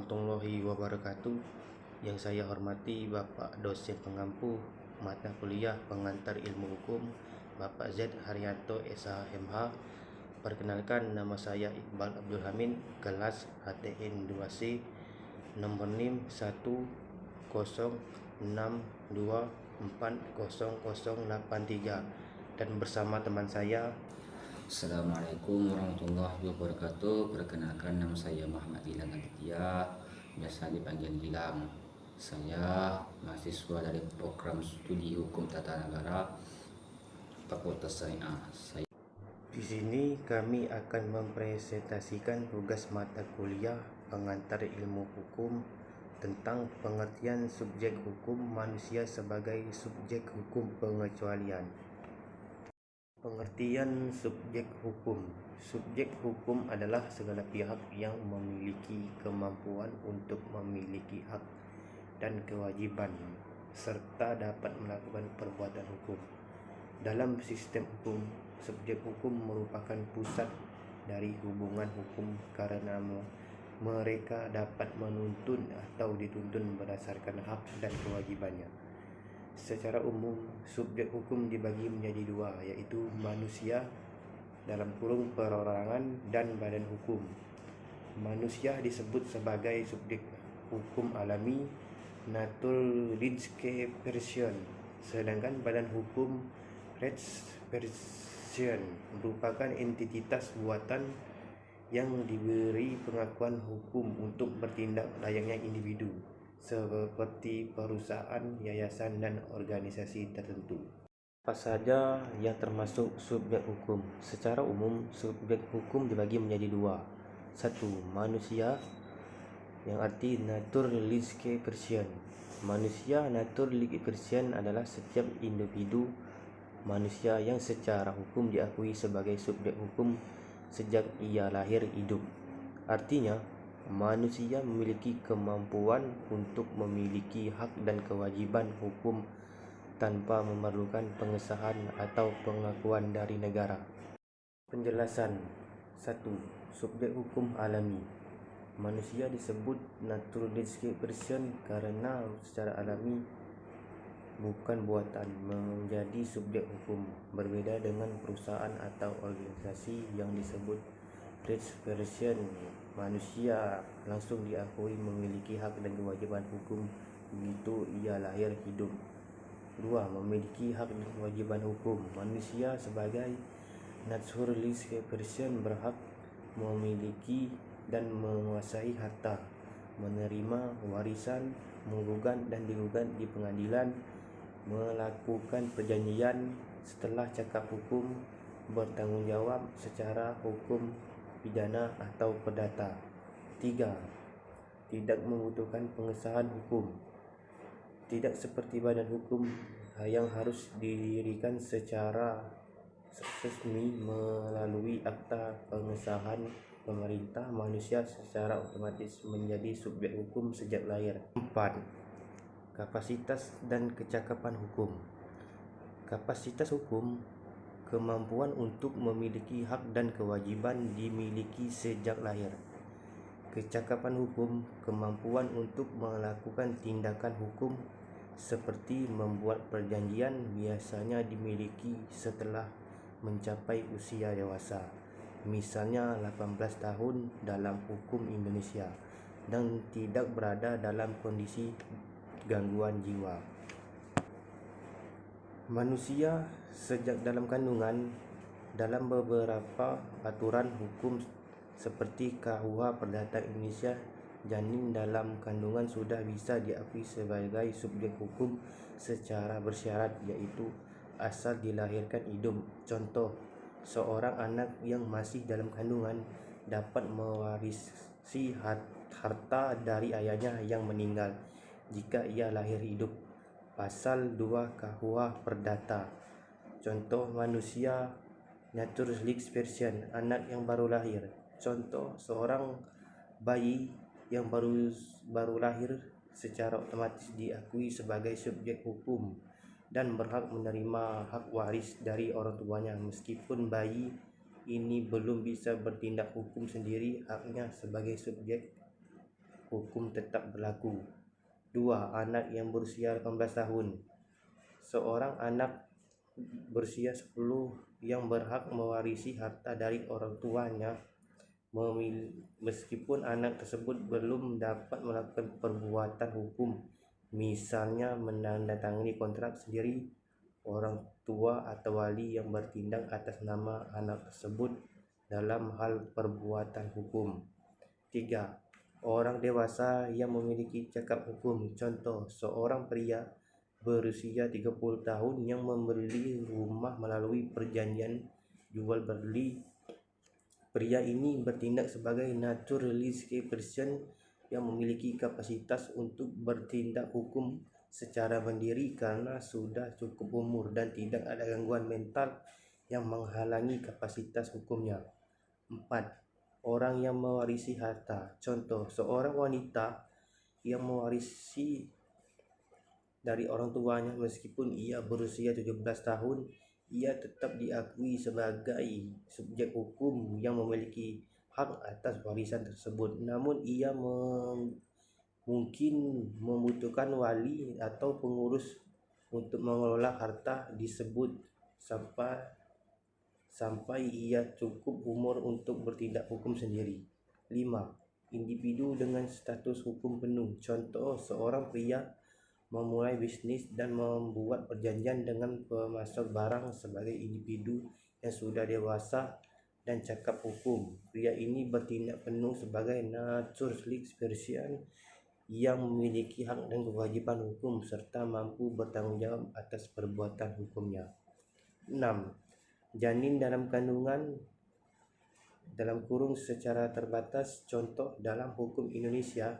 warahmatullahi wabarakatuh. Yang saya hormati Bapak dosen pengampu mata kuliah pengantar ilmu hukum, Bapak Z Haryanto SHMH. Perkenalkan, nama saya Iqbal Abdul Hamid, kelas HTN 2C, nomor NIM 106240083, dan bersama teman saya. Assalamualaikum warahmatullahi wabarakatuh. Perkenalkan, nama saya Muhammad Gilang Aditya, biasa dipanggil Gilang. Saya mahasiswa dari program studi hukum tata negara Fakultas Syariah. Di sini kami akan mempresentasikan tugas mata kuliah pengantar ilmu hukum tentang pengertian subjek hukum manusia sebagai subjek hukum pengecualian. Pengertian subjek hukum. Subjek hukum adalah segala pihak yang memiliki kemampuan untuk memiliki hak dan kewajiban serta dapat melakukan perbuatan hukum. Dalam sistem hukum, subjek hukum merupakan pusat dari hubungan hukum karena mereka dapat menuntun atau dituntun berdasarkan hak dan kewajibannya. Secara umum, subjek hukum dibagi menjadi dua, yaitu manusia dalam kurung perorangan dan badan hukum. Manusia disebut sebagai subjek hukum alami, naturliche Person, sedangkan badan hukum Rechtsperson merupakan entitas buatan yang diberi pengakuan hukum untuk bertindak layaknya individu, seperti perusahaan, yayasan, dan organisasi tertentu. Apa saja yang termasuk subjek hukum? Secara umum, subjek hukum dibagi menjadi dua. Satu, manusia, yang arti naturliche Person. Manusia naturliche Person adalah setiap individu manusia yang secara hukum diakui sebagai subjek hukum sejak ia lahir hidup. Artinya, manusia memiliki kemampuan untuk memiliki hak dan kewajiban hukum tanpa memerlukan pengesahan atau pengakuan dari negara. Penjelasan. 1. Subjek hukum alami. Manusia disebut naturliche Person karena secara alami, bukan buatan, menjadi subjek hukum. Berbeda dengan perusahaan atau organisasi yang disebut Rechtsperson, manusia langsung diakui memiliki hak dan kewajiban hukum begitu ia lahir hidup. 2. Memiliki hak dan kewajiban hukum. Manusia sebagai naturliche Person berhak memiliki dan menguasai harta, menerima warisan, menggugat dan digugat di pengadilan, melakukan perjanjian setelah cakap hukum, bertanggung jawab secara hukum pidana atau perdata. 3. Tidak membutuhkan pengesahan hukum. Tidak seperti badan hukum yang harus didirikan secara resmi melalui akta pengesahan pemerintah, manusia secara otomatis menjadi subjek hukum sejak lahir. 4. Kapasitas dan kecakapan hukum. Kapasitas hukum, kemampuan untuk memiliki hak dan kewajiban dimiliki sejak lahir. Kecakapan hukum, kemampuan untuk melakukan tindakan hukum seperti membuat perjanjian, biasanya dimiliki setelah mencapai usia dewasa, misalnya 18 tahun dalam hukum Indonesia, dan tidak berada dalam kondisi gangguan jiwa. Manusia sejak dalam kandungan. Dalam beberapa aturan hukum seperti KUH Perdata Indonesia, janin dalam kandungan sudah bisa diakui sebagai subjek hukum secara bersyarat, yaitu asal dilahirkan hidup. Contoh, seorang anak yang masih dalam kandungan dapat mewarisi harta dari ayahnya yang meninggal jika ia lahir hidup. Pasal 2 KUH Perdata. Contoh, manusia naturliche Person, anak yang baru lahir. Contoh, seorang bayi yang baru lahir secara otomatis diakui sebagai subjek hukum dan berhak menerima hak waris dari orang tuanya meskipun bayi ini belum bisa bertindak hukum sendiri. Haknya sebagai subjek hukum tetap berlaku. 2. Anak yang berusia 18 tahun. Seorang anak berusia 10 yang berhak mewarisi harta dari orang tuanya meskipun anak tersebut belum dapat melakukan perbuatan hukum, misalnya menandatangani kontrak sendiri. Orang tua atau wali yang bertindak atas nama anak tersebut dalam hal perbuatan hukum. 3. Orang dewasa yang memiliki cakap hukum. Contoh, seorang pria berusia 30 tahun yang membeli rumah melalui perjanjian jual beli. Pria ini bertindak sebagai naturalistic person yang memiliki kapasitas untuk bertindak hukum secara mandiri karena sudah cukup umur dan tidak ada gangguan mental yang menghalangi kapasitas hukumnya. 4. Orang yang mewarisi harta. Contoh, seorang wanita yang mewarisi dari orang tuanya meskipun ia berusia 17 tahun, ia tetap diakui sebagai subjek hukum yang memiliki hak atas warisan tersebut. Namun ia mungkin membutuhkan wali atau pengurus untuk mengelola harta disebut sampai ia cukup umur untuk bertindak hukum sendiri. 5. Individu dengan status hukum penuh. Contoh, seorang pria memulai bisnis dan membuat perjanjian dengan pemasok barang sebagai individu yang sudah dewasa dan cakap hukum. Pria ini bertindak penuh sebagai naturalistic person yang memiliki hak dan kewajiban hukum serta mampu bertanggung jawab atas perbuatan hukumnya. 6. Janin dalam kandungan secara terbatas. Contoh, dalam hukum Indonesia,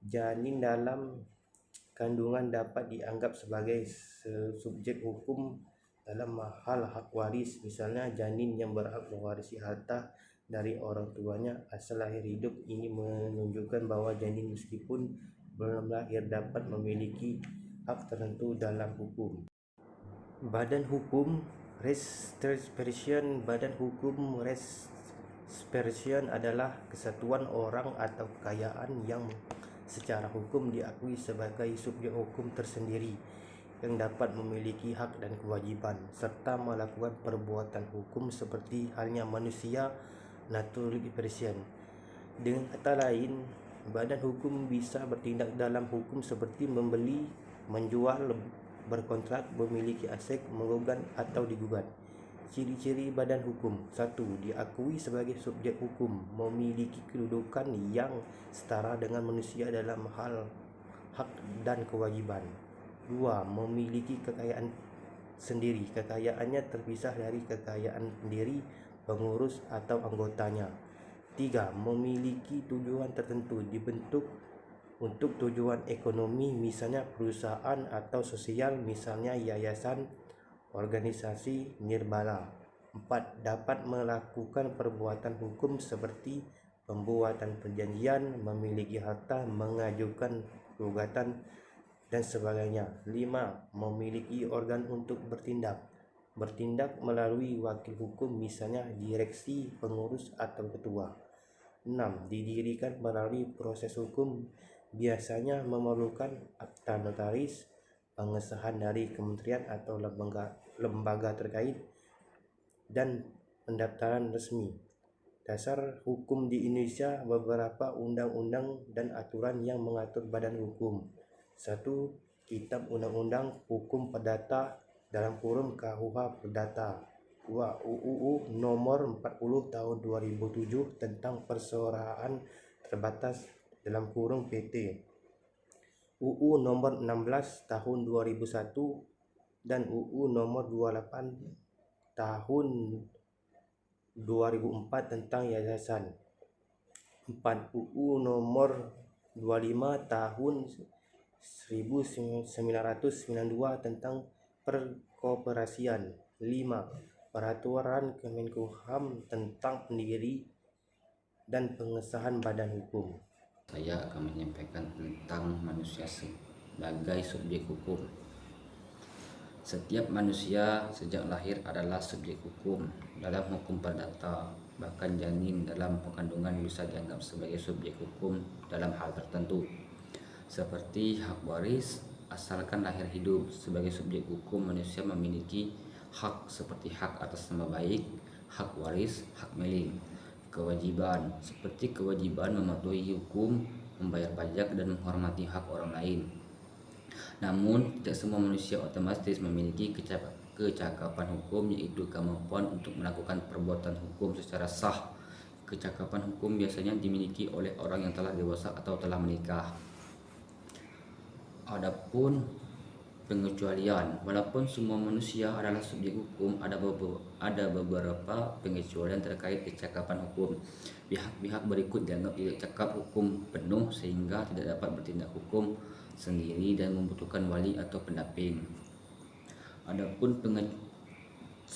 janin dalam kandungan dapat dianggap sebagai subjek hukum dalam hal hak waris. Misalnya, janin yang berhak mewarisi harta dari orang tuanya asal lahir hidup. Ini menunjukkan bahwa janin meskipun belum lahir dapat memiliki hak tertentu dalam hukum. Badan hukum restitution. Badan hukum restitution adalah kesatuan orang atau kekayaan yang secara hukum diakui sebagai subjek hukum tersendiri yang dapat memiliki hak dan kewajiban serta melakukan perbuatan hukum seperti halnya manusia naturalistic person. Dengan kata lain, badan hukum bisa bertindak dalam hukum seperti membeli, menjual, berkontrak, memiliki aset, menggugat atau digugat. Ciri-ciri badan hukum. 1. Diakui sebagai subjek hukum, memiliki kedudukan yang setara dengan manusia dalam hal hak dan kewajiban. 2. Memiliki kekayaan sendiri. Kekayaannya terpisah dari kekayaan pendiri, pengurus atau anggotanya. 3. Memiliki tujuan tertentu, dibentuk untuk tujuan ekonomi, misalnya perusahaan atau sosial, misalnya yayasan, organisasi nirbala. 4. Dapat melakukan perbuatan hukum seperti pembuatan perjanjian, memiliki harta, mengajukan gugatan, dan sebagainya. 5. Memiliki organ untuk bertindak melalui wakil hukum, misalnya direksi, pengurus, atau ketua. 6. Didirikan melalui proses hukum, biasanya memerlukan akta notaris, pengesahan dari kementerian atau lembaga terkait, dan pendaftaran resmi. Dasar hukum di Indonesia. Beberapa undang-undang dan aturan yang mengatur badan hukum. 1. Kitab Undang-Undang Hukum Perdata (KUH Perdata). 2. UU Nomor 40 Tahun 2007 tentang Perseroan Terbatas (PT). UU Nomor 16 Tahun 2001 dan UU Nomor 28 Tahun 2004 tentang yayasan. 4. UU Nomor 25 Tahun 1992 tentang perkoperasian. 5. Peraturan Kemenkumham tentang pendiri dan pengesahan badan hukum. Saya akan menyampaikan tentang manusia sebagai subjek hukum. Setiap manusia sejak lahir adalah subjek hukum dalam hukum perdata. bahkan janin dalam kandungan bisa dianggap sebagai subjek hukum dalam hal tertentu, seperti hak waris. Asalkan lahir hidup sebagai subjek hukum, manusia memiliki hak seperti hak atas nama baik, hak waris, hak milik. Kewajiban seperti kewajiban mematuhi hukum, membayar pajak, dan menghormati hak orang lain. Namun, tidak semua manusia otomatis memiliki kecakapan hukum, yaitu kemampuan untuk melakukan perbuatan hukum secara sah. Kecakapan hukum biasanya dimiliki oleh orang yang telah dewasa atau telah menikah. Adapun pengecualian, walaupun semua manusia adalah subjek hukum, ada beberapa pengecualian terkait kecakapan hukum. Pihak-pihak berikut dianggap tidak cakap hukum penuh sehingga tidak dapat bertindak hukum sendiri dan membutuhkan wali atau pendamping. Adapun 1.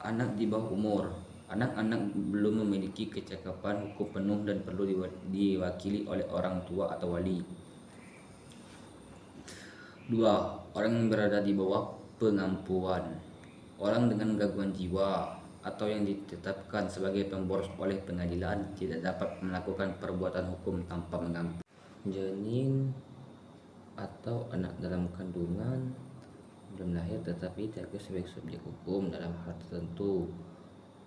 Anak di bawah umur. Anak-anak belum memiliki kecakapan hukum penuh dan perlu diwakili oleh orang tua atau wali. 2. Orang yang berada di bawah pengampuan. Orang dengan gangguan jiwa atau yang ditetapkan sebagai pemboros oleh pengadilan tidak dapat melakukan perbuatan hukum tanpa mengampuni. Janin atau anak dalam kandungan belum lahir tetapi dianggap sebagai subjek hukum dalam hal tertentu,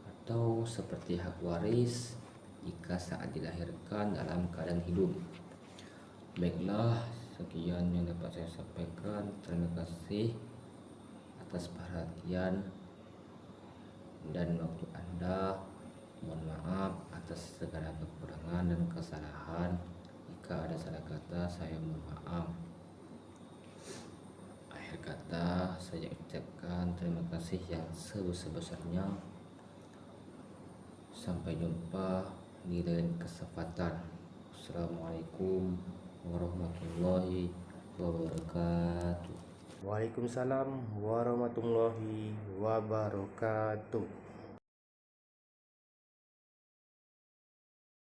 atau seperti hak waris jika saat dilahirkan dalam keadaan hidup. Baiklah, sekian yang dapat saya sampaikan. Terima kasih atas perhatian dan waktu Anda. Mohon maaf atas segala kekurangan dan kesalahan. Jika ada salah kata, saya mohon maaf. Akhir kata, saya ucapkan terima kasih yang sebesar-besarnya. Sampai jumpa di lain kesempatan. Assalamualaikum warahmatullahi wabarakatuh. Waalaikumsalam warahmatullahi wabarakatuh.